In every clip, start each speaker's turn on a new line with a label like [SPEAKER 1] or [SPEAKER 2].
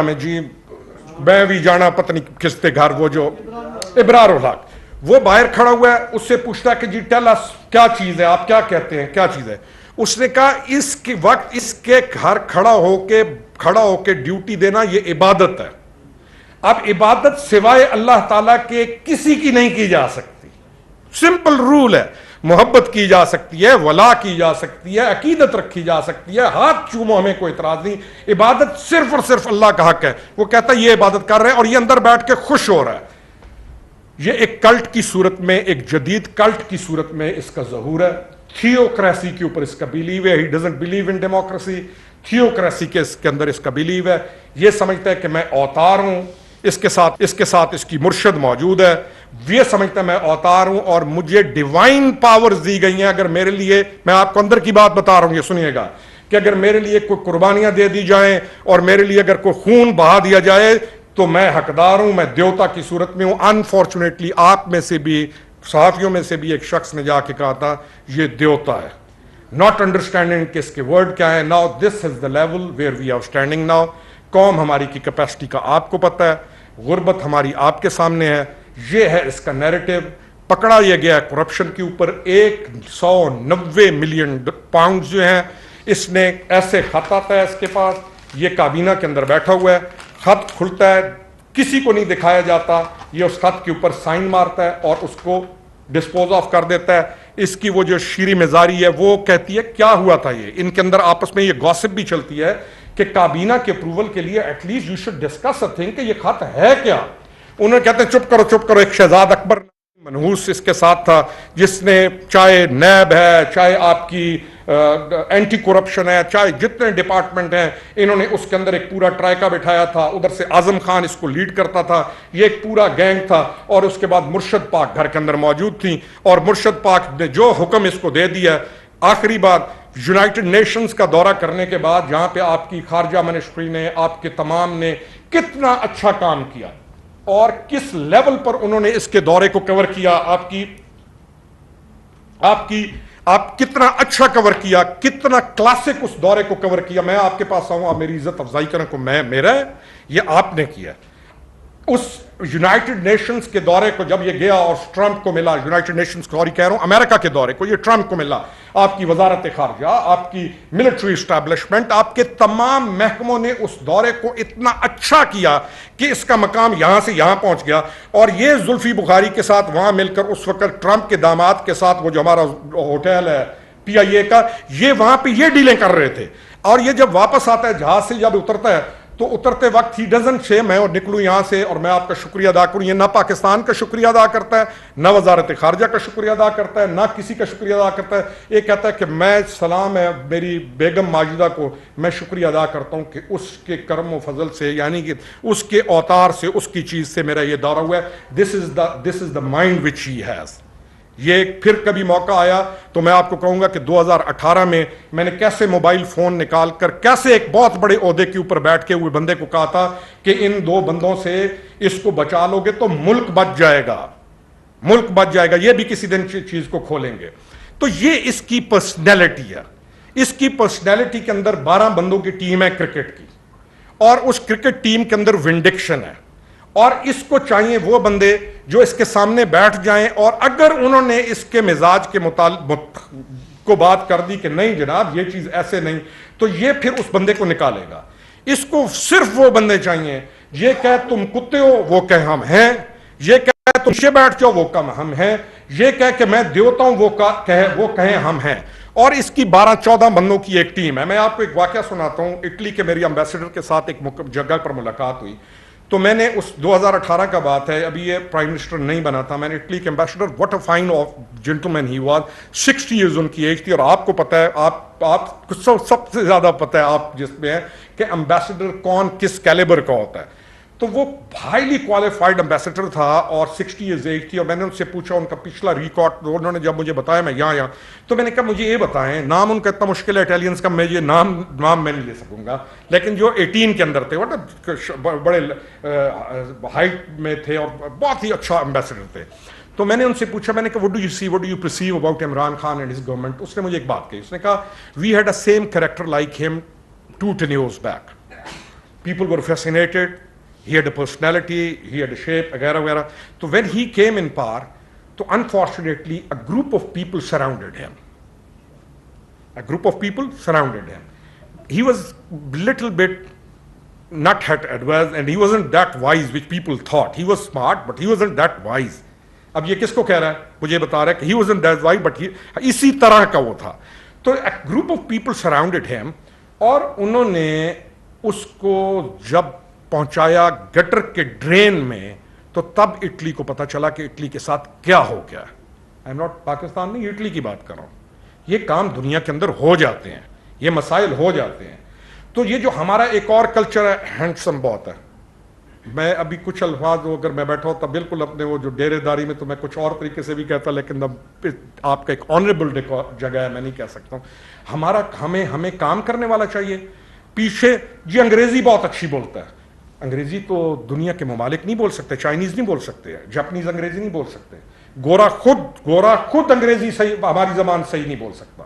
[SPEAKER 1] में जी मैं भी जाना पता नहीं किसके घर, वो जो इब्रार उल हक, वो बाहर खड़ा हुआ है, उससे पूछता है कि जी टेल अस क्या चीज है, आप क्या कहते हैं, क्या चीज है। उसने कहा इसके वक्त इसके घर खड़ा होके ड्यूटी देना ये इबादत है। अब इबादत सिवाय अल्लाह ताला के किसी की नहीं की जा सकती। सिंपल रूल है। मोहब्बत की जा सकती है, वला की जा सकती है, अकीदत रखी जा सकती है, हाथ चूमो हमें कोई इतराज नहीं। इबादत सिर्फ और सिर्फ अल्लाह का हक है। वो कहता है ये इबादत कर रहे हैं और ये अंदर बैठ के खुश हो रहा है। ये एक कल्ट की सूरत में, एक जदीद कल्ट की सूरत में इसका ज़हूर है। थियोक्रेसी के ऊपर इसका बिलीव है। He doesn't believe in democracy. Theocracy के इसके अंदर इसका बिलीव है। ये समझता है कि मैं अवतार हूं, इसके साथ इसकी मुर्शद मौजूद है। ये समझता है मैं अवतार हूं और मुझे डिवाइन पावर्स दी गई हैं। अगर मेरे लिए, मैं आपको अंदर की बात बता रहा हूं, ये सुनिएगा, कि अगर मेरे लिए कोई कुर्बानियां दे दी जाएं और मेरे लिए अगर कोई खून बहा दिया जाए तो मैं हकदार हूं, मैं देवता की सूरत में हूं। अनफॉर्चुनेटली आप में से भी, सहाफियों में से भी एक शख्स ने जाके कहा था ये देवता है, नॉट अंडरस्टैंडिंग कि इसके वर्ड क्या है। Now this is the level where we are standing now. कौम हमारी की कैपेसिटी का आपको पता है, गुर्बत हमारी आपके सामने है। ये है इसका नैरेटिव। पकड़ा यह गया करप्शन के ऊपर। 190 मिलियन पाउंड जो हैं, इसने ऐसे खत आता है इसके पास, ये काबीना के अंदर बैठा हुआ है, खत खुलता है, किसी को नहीं दिखाया जाता, ये उस खत के ऊपर साइन मारता है और उसको डिस्पोज ऑफ कर देता है। इसकी वो जो शीरी मिजारी है वो कहती है क्या हुआ था। ये इनके अंदर आपस में ये गॉसिप भी चलती है कि काबीना के अप्रूवल के लिए at least you should discuss a thing कि ये खत है क्या। उन्होंने कहते हैं चुप करो। एक शहजाद अकबर मनहूस इसके साथ था, जिसने चाहे नैब है, चाहे आपकी एंटी करप्शन है, चाहे जितने डिपार्टमेंट हैं, इन्होंने उसके अंदर एक पूरा ट्रायका बिठाया था। उधर से आजम खान इसको लीड करता था। ये एक पूरा गैंग था। और उसके बाद मुर्शद पाक घर के अंदर मौजूद थी और मुर्शद पाक ने जो हुक्म इसको दे दिया। आखिरी बात, यूनाइटेड नेशंस का दौरा करने के बाद जहां पे आपकी खारजा मिनिस्ट्री ने, आपके तमाम ने कितना अच्छा काम किया और किस लेवल पर उन्होंने इसके दौरे को कवर किया, आप कितना अच्छा कवर किया, कितना क्लासिक उस दौरे को कवर किया। मैं आपके पास आऊं, आप मेरी इज्जत अफजाई करें को मेरा है, ये आपने किया। उस यूनाइटेड नेशंस के दौरे को जब ये गया और ट्रंप को मिला, यूनाइटेड नेशंस सॉरी कह रहा हूं, अमेरिका के दौरे को ये ट्रंप को मिला, आपकी वजारत खारजा, आपकी मिलिट्री एस्टैब्लिशमेंट, आपके तमाम महकमों ने उस दौरे को इतना अच्छा किया कि इसका मकाम यहां से यहां पहुंच गया। और ये जुल्फी बुखारी के साथ वहां मिलकर उस वक्त ट्रंप के दामाद के साथ, वो जो हमारा होटल है PIA का, ये वहां पे ये डीलें कर रहे थे। और ये जब वापस आता है जहाज से, जब उतरता है, तो उतरते वक्त ही डजंट से मैं और निकलूं यहां से और मैं आपका शुक्रिया अदा करूं। ये ना पाकिस्तान का शुक्रिया अदा करता है, ना वजारत खारजा का शुक्रिया अदा करता है, ना किसी का शुक्रिया अदा करता है। ये कहता है कि मैं सलाम है मेरी बेगम माजिदा को, मैं शुक्रिया अदा करता हूं कि उसके करम व फजल से, यानी कि उसके अवतार से, उसकी चीज से मेरा ये दौरा हुआ है। This is the mind which he has. ये फिर कभी मौका आया तो मैं आपको कहूंगा कि 2018 में मैंने कैसे मोबाइल फोन निकाल कर, कैसे एक बहुत बड़े ओहदे के ऊपर बैठ के हुए बंदे को कहा था कि इन दो बंदों से इसको बचा लोगे तो मुल्क बच जाएगा। ये भी किसी दिन चीज को खोलेंगे। तो ये इसकी पर्सनैलिटी है। इसकी पर्सनैलिटी के अंदर 12 बंदों की टीम है क्रिकेट की, और उस क्रिकेट टीम के अंदर विंडिक्शन है। और इसको चाहिए वो बंदे जो इसके सामने बैठ जाएं और अगर उन्होंने इसके मिजाज के को बात कर दी कि नहीं जनाब ये चीज ऐसे नहीं, तो ये फिर उस बंदे को निकालेगा। इसको सिर्फ वो बंदे चाहिए, ये कहे तुम कुत्ते हो, वो कहे हम हैं, ये कहे तुम नीचे बैठ जाओ, वो कम हम हैं, ये कहे कि मैं देवता हूं, वो कहे हम हैं। और इसकी 12-14 बंदों की एक टीम है। मैं आपको एक वाकया सुनाता हूं। इटली के मेरी एम्बेसडर के साथ एक जगह पर मुलाकात हुई, तो मैंने उस 2018 का बात है, अभी ये प्राइम मिनिस्टर नहीं बना था, मैंने इटली के ambassador, what a fine of gentleman he was, 60 years उनकी एज थी। और आपको पता है, आप सबसे ज्यादा पता है आप जिसमें है कि एम्बेसडर कौन किस कैलिबर का होता है। तो वो हाईली क्वालिफाइड एम्बेसडर था और 60 ईयर्स एज थी। और मैंने उनसे पूछा उनका पिछला रिकॉर्ड, उन्होंने जब मुझे बताया मैं यहाँ, तो मैंने कहा मुझे ये बताएं, नाम उनका इतना मुश्किल है इटालियंस का, मैं ये नाम मैं नहीं ले सकूंगा, लेकिन जो 18 के अंदर थे, बड़े हाइट में थे और बहुत ही अच्छा एम्बेसडर थे। तो मैंने उनसे पूछा, मैंने कहा what do you see, what do you perceive about Imran Khan and his government. उसने मुझे एक बात कही, उसने कहा we had a same character like him 2 tenures back. people were fascinated, he had a personality, he had a shape, وغیرہ وغیرہ. So when he came in power, so unfortunately a group of people surrounded him. A group of people surrounded him. He was little bit not had advanced and he wasn't that wise which people thought. He was smart but he wasn't that wise. اب یہ کس کو کہہ رہا ہے؟ مجھے بتا رہا ہے کہ he wasn't that wise but اسی طرح کا وہ تھا. تو a group of people surrounded him اور انہوں نے اس کو جب پہنچایا گٹر کے ڈرین میں تو تب اٹلی کو پتا چلا کہ اٹلی کے ساتھ کیا ہو گیا. آئی ایم ناٹ پاکستان نہیں، اٹلی کی بات کر رہا ہوں. یہ کام دنیا کے اندر ہو جاتے ہیں، یہ مسائل ہو جاتے ہیں. تو یہ جو ہمارا ایک اور کلچر ہے ہینڈسم بہت ہے. میں ابھی کچھ الفاظ اگر میں بیٹھا ہوں تب بالکل اپنے وہ جو ڈیرے داری میں تو میں کچھ اور طریقے سے بھی کہتا، لیکن آپ کا ایک آنریبل جگہ ہے، میں نہیں کہہ سکتا ہوں. ہمیں کام کرنے والا چاہیے. پیچھے جی انگریزی بہت اچھی بولتا ہے. انگریزی تو دنیا کے ممالک نہیں بول سکتے، چائنیز نہیں بول سکتے، جاپنیز انگریزی نہیں بول سکتے. گورا خود انگریزی صحیح ہماری زبان صحیح نہیں بول سکتا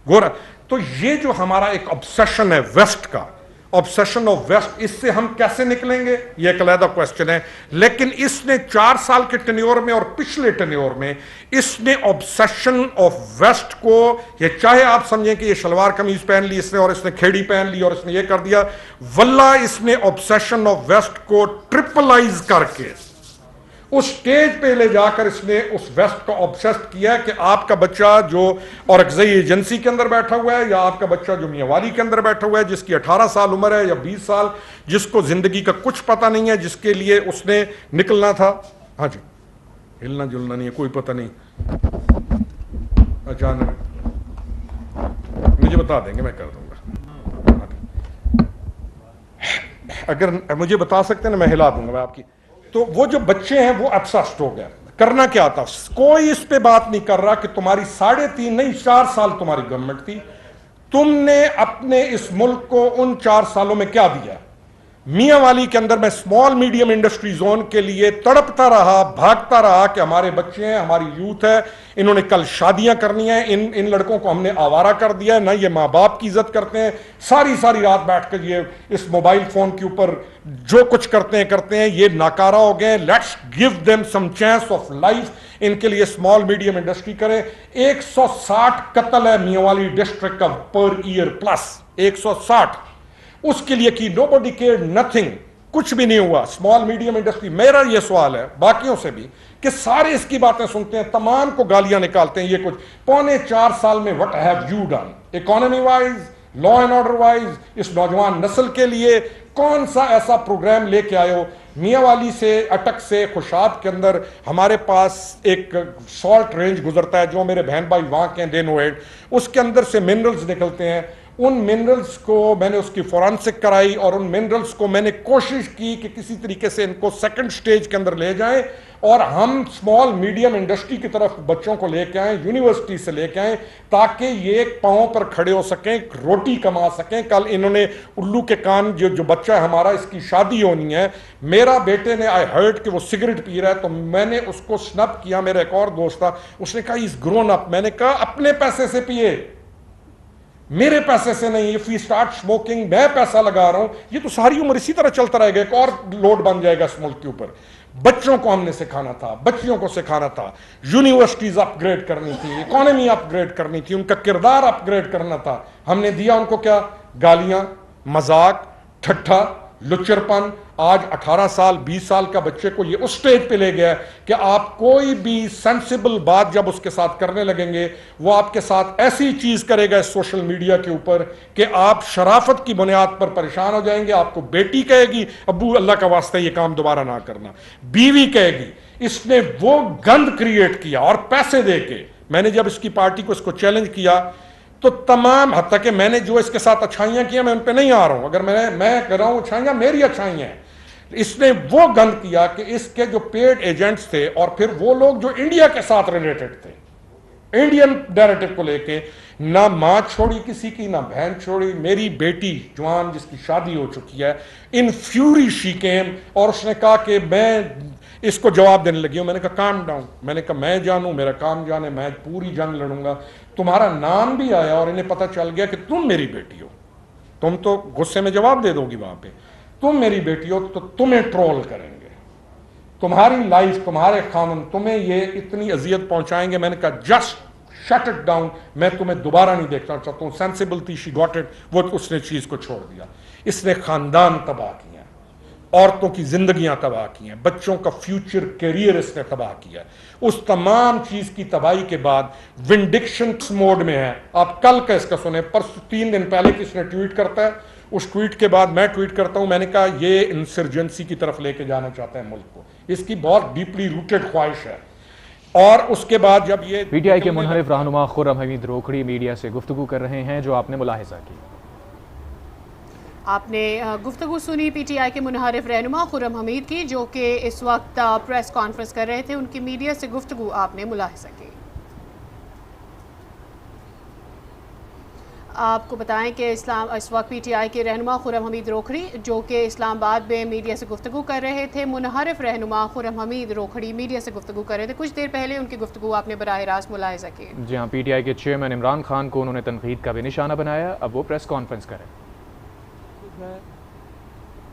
[SPEAKER 1] گورا. تو یہ جو ہمارا ایک obsession ہے ویسٹ کا، obsession of ویسٹ، اس سے ہم کیسے نکلیں گے یہ ایک علیحدہ کوشچن ہے. لیکن اس نے 4 سال کے ٹینیور میں اور پچھلے ٹینیور میں اس نے obsession of ویسٹ کو، یہ چاہے آپ سمجھیں کہ یہ شلوار قمیض پہن لی اس نے اور اس نے کھیڑی پہن لی اور اس نے یہ کر دیا، واللہ اس نے obsession of ویسٹ کو ٹرپلائز کر کے اس سٹیج پہ لے جا کر اس نے اس ویسٹ کو obsessed کیا کہ آپ کا بچہ جو اورکزئی ایجنسی کے اندر بیٹھا ہوا ہے، یا آپ کا بچہ جو میاں والی کے اندر بیٹھا ہوا ہے جس کی 18 سال عمر ہے یا 20 سال، جس کو زندگی کا کچھ پتہ نہیں ہے، جس کے لیے اس نے نکلنا تھا. ہاں جی، ہلنا جلنا نہیں ہے، کوئی پتہ نہیں، اچانک مجھے بتا دیں گے میں کر دوں گا. اگر مجھے بتا سکتے ہیں نا میں ہلا دوں گا میں آپ کی. تو وہ جو بچے ہیں وہ obsessed ہو گئے. کرنا کیا تھا؟ کوئی اس پہ بات نہیں کر رہا کہ تمہاری 3.5 نہیں 4 سال تمہاری گورنمنٹ تھی، تم نے اپنے اس ملک کو ان 4 سالوں میں کیا دیا؟ میاں والی کے اندر میں اسمال میڈیم انڈسٹری زون کے لیے تڑپتا رہا، بھاگتا رہا کہ ہمارے بچے ہیں، ہماری یوتھ ہے، انہوں نے کل شادیاں کرنی ہیں، ان لڑکوں کو ہم نے آوارہ کر دیا ہے، نہ یہ ماں باپ کی عزت کرتے ہیں، ساری رات بیٹھ کر یہ اس موبائل فون کے اوپر جو کچھ کرتے ہیں یہ ناکارہ ہو گئے. Let's give them some chance of life. ان کے لیے اسمال میڈیم انڈسٹری کریں. 160 قتل ہے میاں والی ڈسٹرکٹ کا پر ایئر پلس 160. اس کے لیے کی نو باڈی کیئر، نتھنگ، کچھ بھی نہیں ہوا. Small medium industry. میرا یہ سوال ہے باقیوں سے بھی کہ سارے اس کی باتیں سنتے ہیں، تمام کو گالیاں نکالتے ہیں. یہ کچھ 3.25 سال میں what have you done economy wise, law and order wise, اس نوجوان نسل کے لیے کون سا ایسا پروگرام لے کے آئے ہو؟ میاں والی سے اٹک سے خوشاب کے اندر ہمارے پاس ایک سالٹ رینج گزرتا ہے، جو میرے بہن بھائی وہاں کے ہیں، دے نو اٹ. اس کے اندر سے منرلز نکلتے ہیں. ان منرلز کو میں نے اس کی فورانسک کرائی اور ان منرلز کو میں نے کوشش کی کہ کسی طریقے سے ان کو سیکنڈ سٹیج کے اندر لے جائیں اور ہم اسمال میڈیم انڈسٹری کی طرف بچوں کو لے کے آئیں، یونیورسٹی سے لے کے آئیں، تاکہ یہ پاؤں پر کھڑے ہو سکیں، روٹی کما سکیں. کل انہوں نے الو کے کان جو بچہ ہے ہمارا، اس کی شادی ہونی ہے، میرا بیٹے نے آئی ہرڈ کہ وہ سگریٹ پی رہا ہے، تو میں نے اس کو سنپ کیا. میرا ایک اور دوست تھا، اس نے کہا از گرون اپ. میں نے کہا اپنے پیسے سے پیے، میرے پیسے سے نہیں. if we start smoking، میں پیسہ لگا رہا ہوں، یہ تو ساری عمر اسی طرح چلتا رہے گا، ایک اور لوڈ بن جائے گا اس ملک کے اوپر. بچوں کو ہم نے سکھانا تھا، بچیوں کو سکھانا تھا، یونیورسٹیز اپ گریڈ کرنی تھی، اکانومی اپ گریڈ کرنی تھی، ان کا کردار اپ گریڈ کرنا تھا. ہم نے دیا ان کو کیا؟ گالیاں، مذاق، ٹھٹھا، لچرپن. آج 18 سال 20 سال کا بچے کو یہ اس سٹیج پہ لے گیا کہ آپ کوئی بھی سینسیبل بات جب اس کے ساتھ کرنے لگیں گے، وہ آپ کے ساتھ ایسی چیز کرے گا اس سوشل میڈیا کے اوپر کہ آپ شرافت کی بنیاد پر پریشان ہو جائیں گے. آپ کو بیٹی کہے گی ابو اللہ کا واسطہ یہ کام دوبارہ نہ کرنا، بیوی کہے گی. اس نے وہ گند کریٹ کیا اور پیسے دے کے. میں نے جب اس کی پارٹی کو اس کو چیلنج کیا تو تمام، حتیٰ کہ میں نے جو اس کے ساتھ اچھائیاں کیا میں ان پہ نہیں آ رہا ہوں، اگر میں کر رہا ہوں اچھائیاں میری اچھائیاں ہیں. اس نے وہ گند کیا کہ اس کے جو پیڈ ایجنٹس تھے اور پھر وہ لوگ جو انڈیا کے ساتھ ریلیٹڈ تھے، انڈین ڈیریٹو کو لے کے، نہ ماں چھوڑی کسی کی، نہ بہن چھوڑی. میری بیٹی جوان جس کی شادی ہو چکی ہے، ان فیوری شی کیم، اور اس نے کہا کہ میں اس کو جواب دینے لگی ہوں. میں نے کہا کام ڈاؤن. میں نے کہا میں جانوں، میرا کام جانے، میں پوری جنگ لڑوں گا. تمہارا نام بھی آیا اور انہیں پتہ چل گیا کہ تم میری بیٹی ہو، تم تو غصے میں جواب دے دو گی وہاں پہ. तुम मेरी बेटी हो तो तुम्हें ट्रोल करेंगे, तुम्हारी लाइफ, तुम्हारे खानन, तुम्हें ये इतनी अजियत पहुंचाएंगे। मैंने कहा जस्ट शट इट डाउन, मैं तुम्हें दोबारा नहीं देखना चाहता हूं। सेंसिबल थी, शी गॉट इट, वो उसने चीज को छोड़ दिया। इसने खानदान तबाह किया, औरतों की जिंदगियां तबाह की हैं, बच्चों का फ्यूचर कैरियर इसने तबाह किया। उस तमाम चीज की तबाही के बाद विंडिक्शन मोड में है। आप कल का इसका सुने, परसों 3 दिन पहले किसने ट्वीट करता है, उस ट्वीट के बाद मैं ट्वीट करता हूं, मैंने कहा ये इंसर्जेंसी की तरफ लेके जाना चाहता है मुल्क को, इसकी बहुत डीपली रूटेड ख्वाहिश है। और उसके बाद जब ये
[SPEAKER 2] पीटीआई के मुनहरिफ रहनुमा खुर्रम हमीद रोकड़ी मीडिया से गुफ्तगू कर रहे हैं, जो आपने मुलाहिजा की।
[SPEAKER 3] आपने गुफ्तगू सुनी पीटीआई के मुनहरिफ रहनुमा खुर्रम हमीद की, जो कि इस वक्त प्रेस कॉन्फ्रेंस कर रहे थे। उनकी मीडिया से गुफ्तगू आपने मुलाहिजा की। आपको बताएं कि इस वक्त पीटीआई के रहनुमा खुर्रम हमीद रोकड़ी, जो कि इस्लामाबाद में मीडिया से गुफ्तगू कर रहे थे, मुनहरिफ रहनुमा खुर्रम हमीद रोकड़ी मीडिया से गुफ्तगू कर रहे थे। कुछ देर पहले उनकी गुफ्तगू आपने बराह रास्त मुलाहिजा की।
[SPEAKER 2] जी हाँ, पीटीआई के चेयरमैन इमरान खान को उन्होंने तनकीद का भी निशाना बनाया। अब वो प्रेस कॉन्फ्रेंस करें।